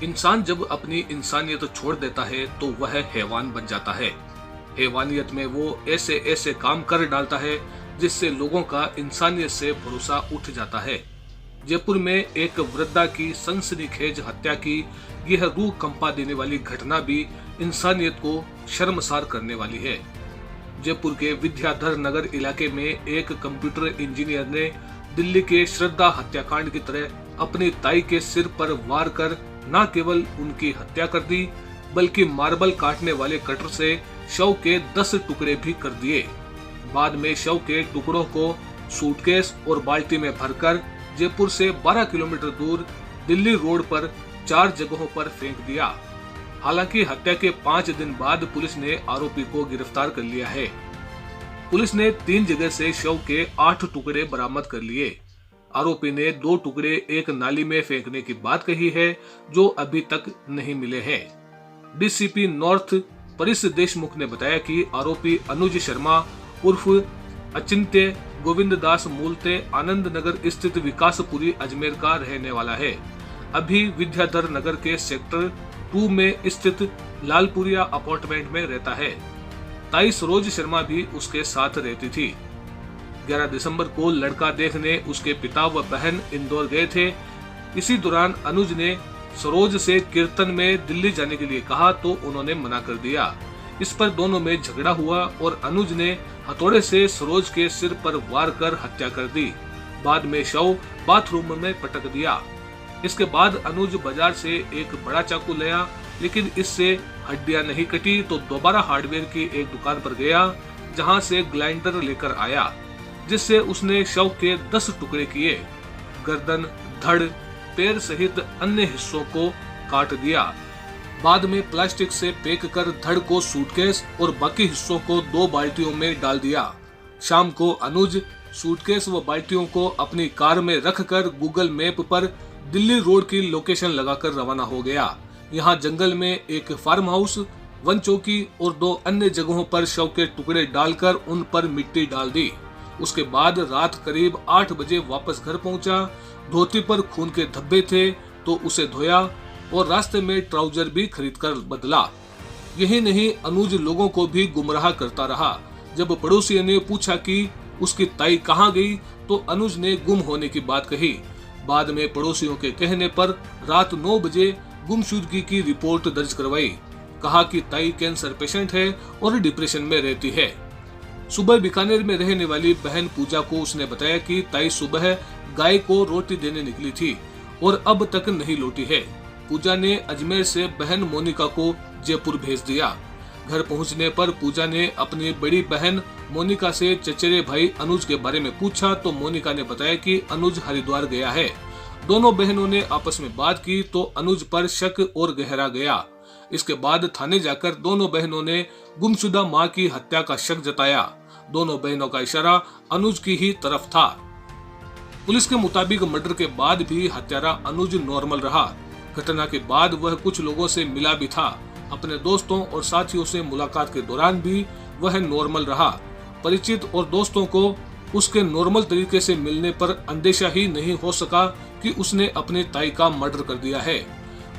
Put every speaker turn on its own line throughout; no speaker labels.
इंसान जब अपनी इंसानियत छोड़ देता है तो वह हैवान बन जाता है। हैवानियत में वो ऐसे ऐसे काम कर डालता है जिससे लोगों का इंसानियत से भरोसा उठ जाता है। जयपुर में एक वृद्धा की सनसनीखेज हत्या की यह रूह कंपा देने वाली घटना भी इंसानियत को शर्मसार करने वाली है। जयपुर के विद्याधर नगर इलाके में एक कंप्यूटर इंजीनियर ने दिल्ली के श्रद्धा हत्याकांड की तरह अपनी ताई के सिर पर वार कर न केवल उनकी हत्या कर दी बल्कि मार्बल काटने वाले कटर से शव के 10 टुकड़े भी कर दिए। बाद में शव के टुकड़ों को सूटकेस और बाल्टी में भरकर जयपुर से 12 किलोमीटर दूर दिल्ली रोड पर 4 जगहों पर फेंक दिया। हालांकि हत्या के 5 दिन बाद पुलिस ने आरोपी को गिरफ्तार कर लिया है। पुलिस ने 3 जगह से शव के 8 टुकड़े बरामद कर लिए। आरोपी ने 2 टुकड़े एक नाली में फेंकने की बात कही है जो अभी तक नहीं मिले हैं। डीसीपी नॉर्थ परिस देशमुख ने बताया कि आरोपी अनुज शर्मा उर्फ अचिंत्य गोविंद दास मूलतः आनंद नगर स्थित विकासपुरी अजमेर का रहने वाला है। अभी विद्याधर नगर के सेक्टर 2 में स्थित लालपुरिया अपार्टमेंट में रहता है। ताई सरोज शर्मा भी उसके साथ रहती थी। 11 दिसंबर को लड़का देखने उसके पिता व बहन इंदौर गए थे। इसी दौरान अनुज ने सरोज से कीर्तन में दिल्ली जाने के लिए कहा तो उन्होंने मना कर दिया। इस पर दोनों में झगड़ा हुआ और अनुज ने हथौड़े से सरोज के सिर पर वार कर हत्या कर दी। बाद में शव बाथरूम में पटक दिया। इसके बाद अनुज बाजार से एक बड़ा चाकू लाया, लेकिन इससे हड्डियां नहीं कटी तो दोबारा हार्डवेयर की एक दुकान पर गया जहां से ग्राइंडर लेकर आया, जिससे उसने शव के 10 टुकड़े किए। गर्दन, धड़, पैर सहित अन्य हिस्सों को काट दिया। बाद में प्लास्टिक से पैक कर धड़ को सूटकेस और बाकी हिस्सों को 2 बाल्टियों में डाल दिया। शाम को अनुज सूटकेस व बाल्टियों को अपनी कार में रखकर गूगल मैप पर दिल्ली रोड की लोकेशन लगाकर रवाना हो गया। यहाँ जंगल में एक फार्म हाउस, वन चौकी और 2 अन्य जगहों पर शव के टुकड़े डालकर उन पर मिट्टी डाल दी। उसके बाद रात करीब 8 बजे वापस घर पहुंचा। धोती पर खून के धब्बे थे तो उसे धोया और रास्ते में ट्राउजर भी खरीदकर बदला। यही नहीं, अनुज लोगों को भी गुमराह करता रहा। जब पड़ोसियों ने पूछा कि उसकी ताई कहाँ गई तो अनुज ने गुम होने की बात कही। बाद में पड़ोसियों के कहने पर रात 9 बजे गुमशुदगी की रिपोर्ट दर्ज करवाई। कहा कि ताई कैंसर पेशेंट है और डिप्रेशन में रहती है। सुबह बीकानेर में रहने वाली बहन पूजा को उसने बताया कि ताई सुबह गाय को रोटी देने निकली थी और अब तक नहीं लौटी है। पूजा ने अजमेर से बहन मोनिका को जयपुर भेज दिया। घर पहुंचने पर पूजा ने अपनी बड़ी बहन मोनिका से चचेरे भाई अनुज के बारे में पूछा तो मोनिका ने बताया कि अनुज हरिद्वार गया है। दोनों बहनों ने आपस में बात की तो अनुज पर शक और गहरा गया। इसके बाद थाने जाकर दोनों बहनों ने गुमशुदा मां की हत्या का शक जताया। दोनों बहनों का इशारा अनुज की ही तरफ था। पुलिस के मुताबिक मर्डर के बाद भी हत्यारा अनुज नॉर्मल रहा। घटना के बाद वह कुछ लोगों से मिला भी था। अपने दोस्तों और साथियों से मुलाकात के दौरान भी वह नॉर्मल रहा। परिचित और दोस्तों को उसके नॉर्मल तरीके से मिलने पर अंदेशा ही नहीं हो सका कि उसने अपनी ताई का मर्डर कर दिया है।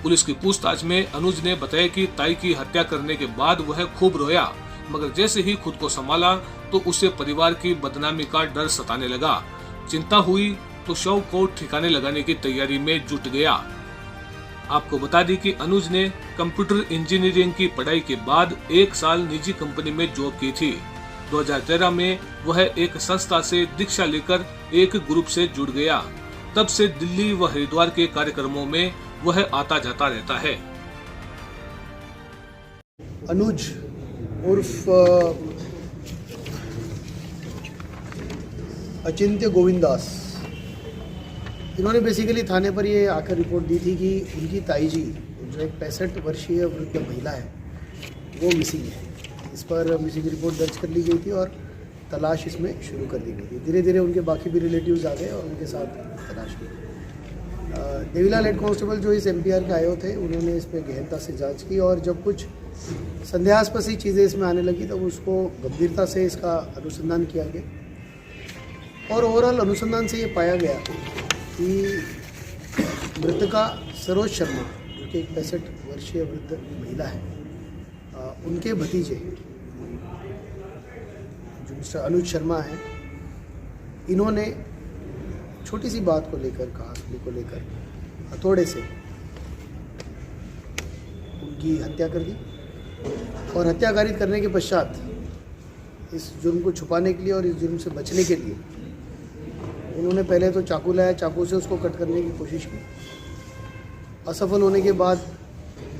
पुलिस की पूछताछ में अनुज ने बताया कि ताई की हत्या करने के बाद वह खूब रोया, मगर जैसे ही खुद को संभाला तो उसे परिवार की बदनामी का डर सताने लगा। चिंता हुई तो शव को ठिकाने लगाने की तैयारी में जुट गया। आपको बता दी कि अनुज ने कंप्यूटर इंजीनियरिंग की पढ़ाई के बाद 1 साल निजी कंपनी में जॉब की थी। 2013 में वह एक संस्था से दीक्षा लेकर एक ग्रुप से जुड़ गया। तब से दिल्ली व हरिद्वार के कार्यक्रमों में वह आता जाता रहता है।
अनुज उर्फ अचिंत्य गोविंद दास, इन्होंने बेसिकली थाने पर ये आकर रिपोर्ट दी थी कि उनकी ताई जी जो एक 65 वर्षीय वृद्ध महिला है वो मिसिंग है। इस पर मिसिंग रिपोर्ट दर्ज कर ली गई थी और तलाश इसमें शुरू कर दी गई थी। धीरे धीरे उनके बाकी भी रिलेटिव्स आ गए और उनके साथ तलाश की। देवीलाल हेड कांस्टेबल जो इस एमपीआर के आए थे उन्होंने इस पर गहनता से जांच की और जब कुछ संदेहास्पद सी चीज़ें इसमें आने लगी तब उसको गंभीरता से इसका अनुसंधान किया गया और ओवरऑल अनुसंधान से ये पाया गया कि मृतका सरोज शर्मा जो के एक 65 वर्षीय वृद्ध महिला है, उनके भतीजे जो मिस्टर अनुज शर्मा हैं, इन्होंने छोटी सी बात को लेकर, कहासुनी को लेकर हथौड़े से उनकी हत्या कर दी और हत्याकारित करने के पश्चात इस जुर्म को छुपाने के लिए और इस जुर्म से बचने के लिए उन्होंने पहले तो चाकू लाया, चाकू से उसको कट करने की कोशिश की। असफल होने के बाद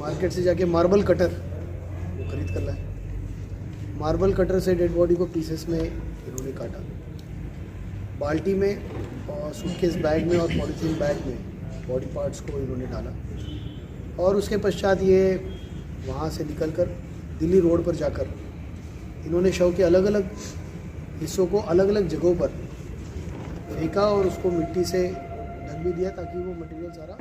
मार्केट से जाके मार्बल कटर वो खरीद कर लाए। मार्बल कटर से डेड बॉडी को पीसेस में इन्होंने काटा, बाल्टी में और सूटकेस बैग में और पॉलीथीन बैग में बॉडी पार्ट्स को इन्होंने डाला और उसके पश्चात ये वहाँ से निकलकर दिल्ली रोड पर जाकर इन्होंने शव के अलग अलग हिस्सों को अलग अलग जगहों पर फेंका और उसको मिट्टी से ढक भी दिया ताकि वो मटेरियल सारा